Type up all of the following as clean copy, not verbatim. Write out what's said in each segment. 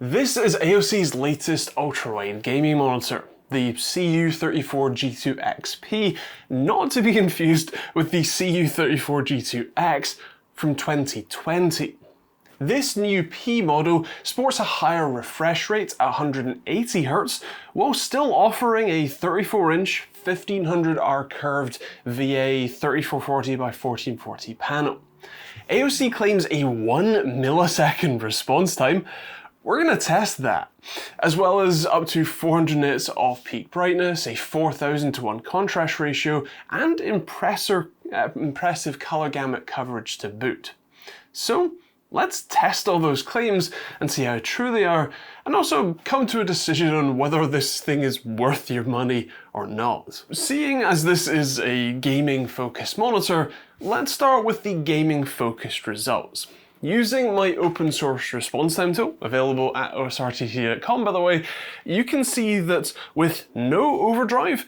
This is AOC's latest ultrawide gaming monitor, the CU34G2XP, not to be confused with the CU34G2X from 2020. This new P model sports a higher refresh rate at 180Hz, while still offering a 34-inch 1500R curved VA 3440x1440 panel. AOC claims a 1 millisecond response time. We're going to test that, as well as up to 400 nits of peak brightness, a 4000:1 contrast ratio, and impressive color gamut coverage to boot. So let's test all those claims and see how true they are, and also come to a decision on whether this thing is worth your money or not. Seeing as this is a gaming-focused monitor, let's start with the gaming-focused results. Using my open source response time tool, available at osrtt.com by the way, you can see that with no overdrive,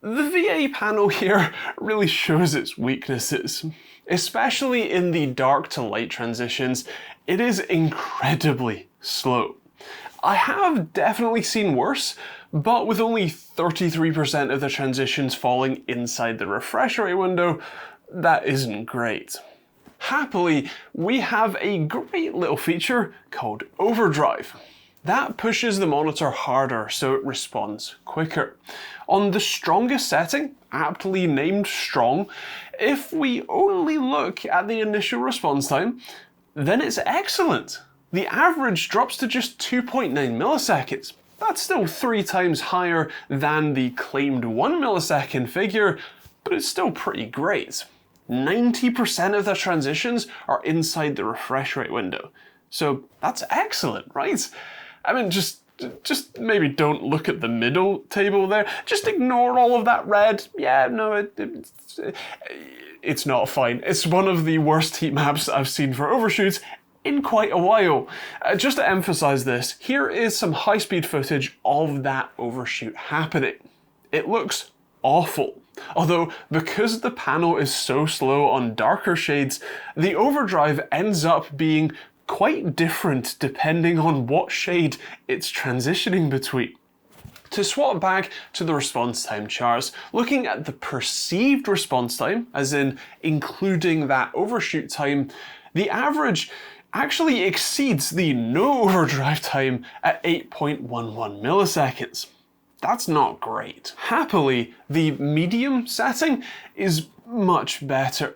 the VA panel here really shows its weaknesses. Especially in the dark to light transitions, it is incredibly slow. I have definitely seen worse, but with only 33% of the transitions falling inside the refresh rate window, that isn't great. Happily, we have a great little feature called overdrive. That pushes the monitor harder so it responds quicker. On the strongest setting, aptly named strong, if we only look at the initial response time, then it's excellent. The average drops to just 2.9 milliseconds. That's still 3 times higher than the claimed 1 millisecond figure, but it's still pretty great. 90% of the transitions are inside the refresh rate window. So that's excellent, right? I mean, just maybe don't look at the middle table there. Just ignore all of that red. Yeah, no, it's not fine. It's one of the worst heat maps I've seen for overshoots in quite a while. Just to emphasize this, here is some high-speed footage of that overshoot happening. It looks awful. Although, because the panel is so slow on darker shades, the overdrive ends up being quite different depending on what shade it's transitioning between. To swap back to the response time charts, looking at the perceived response time, as in including that overshoot time, the average actually exceeds the no overdrive time at 8.11 milliseconds. That's not great. Happily, the medium setting is much better.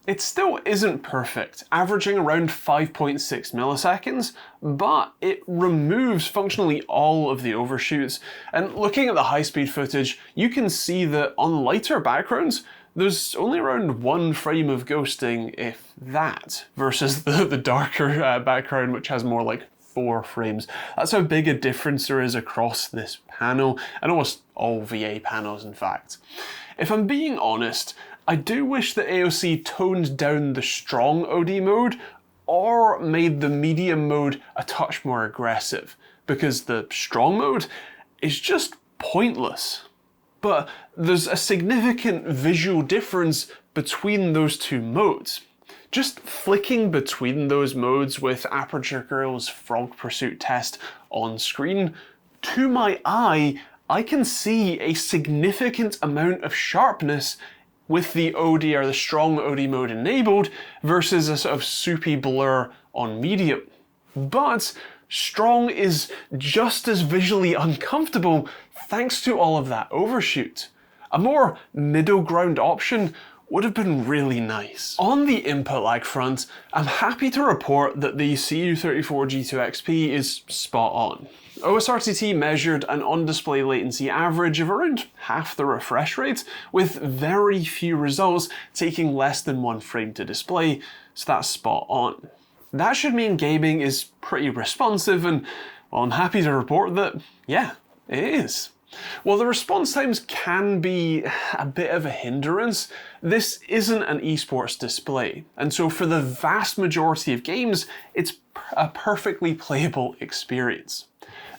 It still isn't perfect, averaging around 5.6 milliseconds, but it removes functionally all of the overshoots. And looking at the high-speed footage, you can see that on lighter backgrounds, there's only around 1 frame of ghosting, if that, versus the darker background, which has more like 4 frames. That's how big a difference there is across this panel, and almost all VA panels in fact. If I'm being honest, I do wish that AOC toned down the strong OD mode or made the medium mode a touch more aggressive, because the strong mode is just pointless. But there's a significant visual difference between those two modes. Just flicking between those modes with Aperture Girl's Frog Pursuit test on screen, to my eye, I can see a significant amount of sharpness with the OD or the strong OD mode enabled versus a sort of soupy blur on medium. But strong is just as visually uncomfortable thanks to all of that overshoot. A more middle ground option would have been really nice. On the input lag front, I'm happy to report that the CU34G2XP is spot on. OSRTT measured an on-display latency average of around half the refresh rate, with very few results taking less than 1 frame to display, so that's spot on. That should mean gaming is pretty responsive, and well, I'm happy to report that, yeah, it is. While the response times can be a bit of a hindrance, this isn't an esports display, and so for the vast majority of games, it's a perfectly playable experience.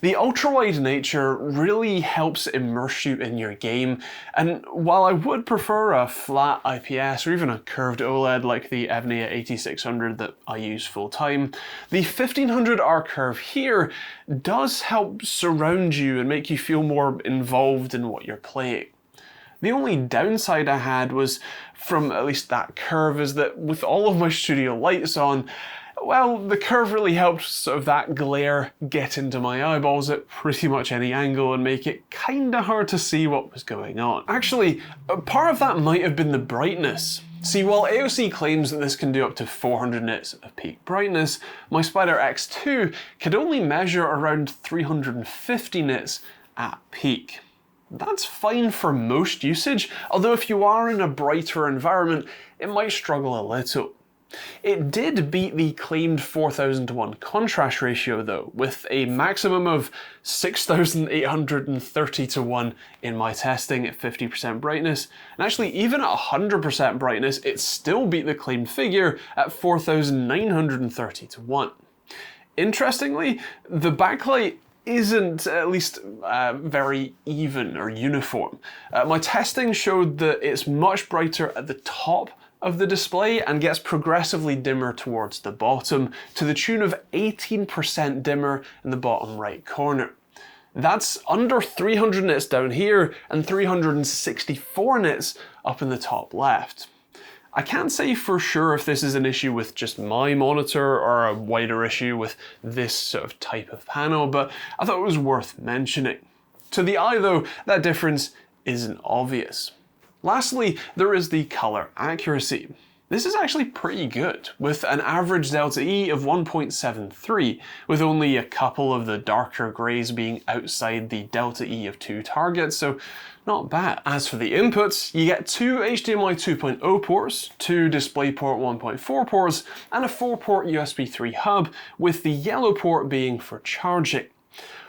The ultra-wide nature really helps immerse you in your game, and while I would prefer a flat IPS or even a curved OLED like the Evnia 8600 that I use full time, the 1500R curve here does help surround you and make you feel more involved in what you're playing. The only downside I had was from at least that curve is that with all of my studio lights on, well, the curve really helped sort of that glare get into my eyeballs at pretty much any angle and make it kinda hard to see what was going on. Actually, part of that might have been the brightness. See, while AOC claims that this can do up to 400 nits of peak brightness, my Spider X2 could only measure around 350 nits at peak. That's fine for most usage, although if you are in a brighter environment, it might struggle a little. It did beat the claimed 4000:1 contrast ratio though, with a maximum of 6830:1 in my testing at 50% brightness, and actually even at 100% brightness it still beat the claimed figure at 4930:1. Interestingly, the backlight isn't at least very even or uniform. My testing showed that it's much brighter at the top of the display and gets progressively dimmer towards the bottom, to the tune of 18% dimmer in the bottom right corner. That's under 300 nits down here and 364 nits up in the top left. I can't say for sure if this is an issue with just my monitor or a wider issue with this sort of type of panel, but I thought it was worth mentioning. To the eye though, that difference isn't obvious. Lastly, there is the color accuracy. This is actually pretty good, with an average delta E of 1.73, with only a couple of the darker greys being outside the delta E of 2 targets, so not bad. As for the inputs, you get 2 HDMI 2.0 ports, 2 DisplayPort 1.4 ports, and a 4-port USB 3 hub, with the yellow port being for charging.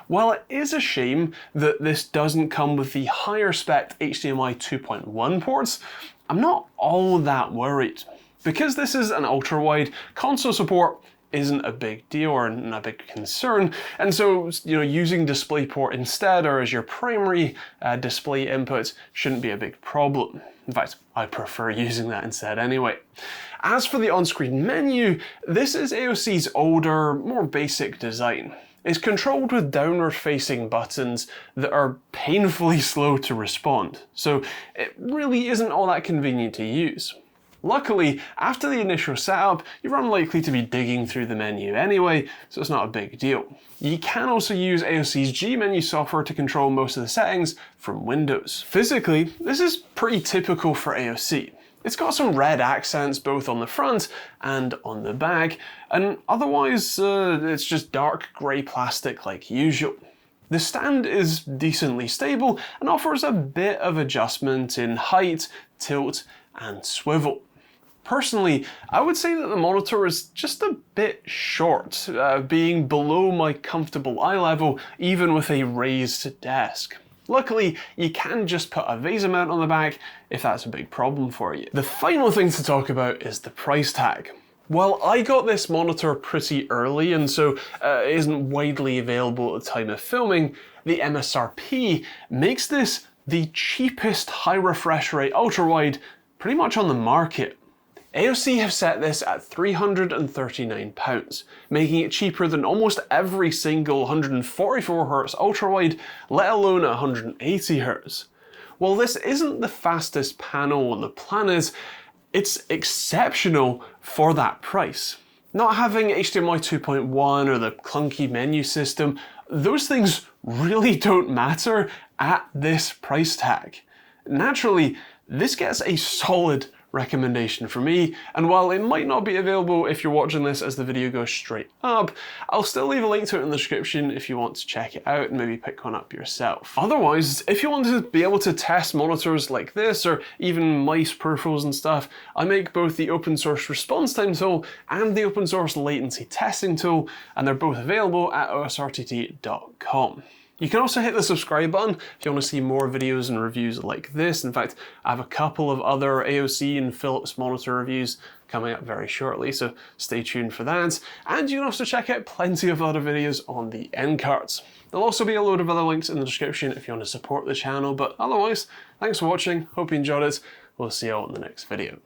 While it is a shame that this doesn't come with the higher spec HDMI 2.1 ports, I'm not all that worried. Because this is an ultra-wide, console support isn't a big deal or a big concern, and so using DisplayPort instead or as your primary display input shouldn't be a big problem. In fact, I prefer using that instead anyway. As for the on-screen menu, this is AOC's older, more basic design. It's controlled with downward-facing buttons that are painfully slow to respond, so it really isn't all that convenient to use. Luckily, after the initial setup, you're unlikely to be digging through the menu anyway, so it's not a big deal. You can also use AOC's G-Menu software to control most of the settings from Windows. Physically, this is pretty typical for AOC. It's got some red accents both on the front and on the back, and otherwise it's just dark grey plastic like usual. The stand is decently stable and offers a bit of adjustment in height, tilt and swivel. Personally, I would say that the monitor is just a bit short, being below my comfortable eye level even with a raised desk. Luckily, you can just put a VESA mount on the back if that's a big problem for you. The final thing to talk about is the price tag. Well, I got this monitor pretty early and so it isn't widely available at the time of filming. The MSRP makes this the cheapest high refresh rate ultra-wide pretty much on the market. AOC have set this at £339, making it cheaper than almost every single 144Hz ultrawide, let alone 180Hz. While this isn't the fastest panel on the planet, it's exceptional for that price. Not having HDMI 2.1 or the clunky menu system, those things really don't matter at this price tag. Naturally, this gets a solid recommendation for me, and while it might not be available if you're watching this as the video goes straight up, I'll still leave a link to it in the description if you want to check it out and maybe pick one up yourself. Otherwise, if you want to be able to test monitors like this or even mice peripherals and stuff, I make both the open source response time tool and the open source latency testing tool, and they're both available at osrtt.com. You can also hit the subscribe button if you want to see more videos and reviews like this. In fact, I have a couple of other AOC and Philips monitor reviews coming up very shortly, so stay tuned for that. And you can also check out plenty of other videos on the end cards. There'll also be a load of other links in the description if you want to support the channel, but otherwise, thanks for watching, hope you enjoyed it, we'll see you all in the next video.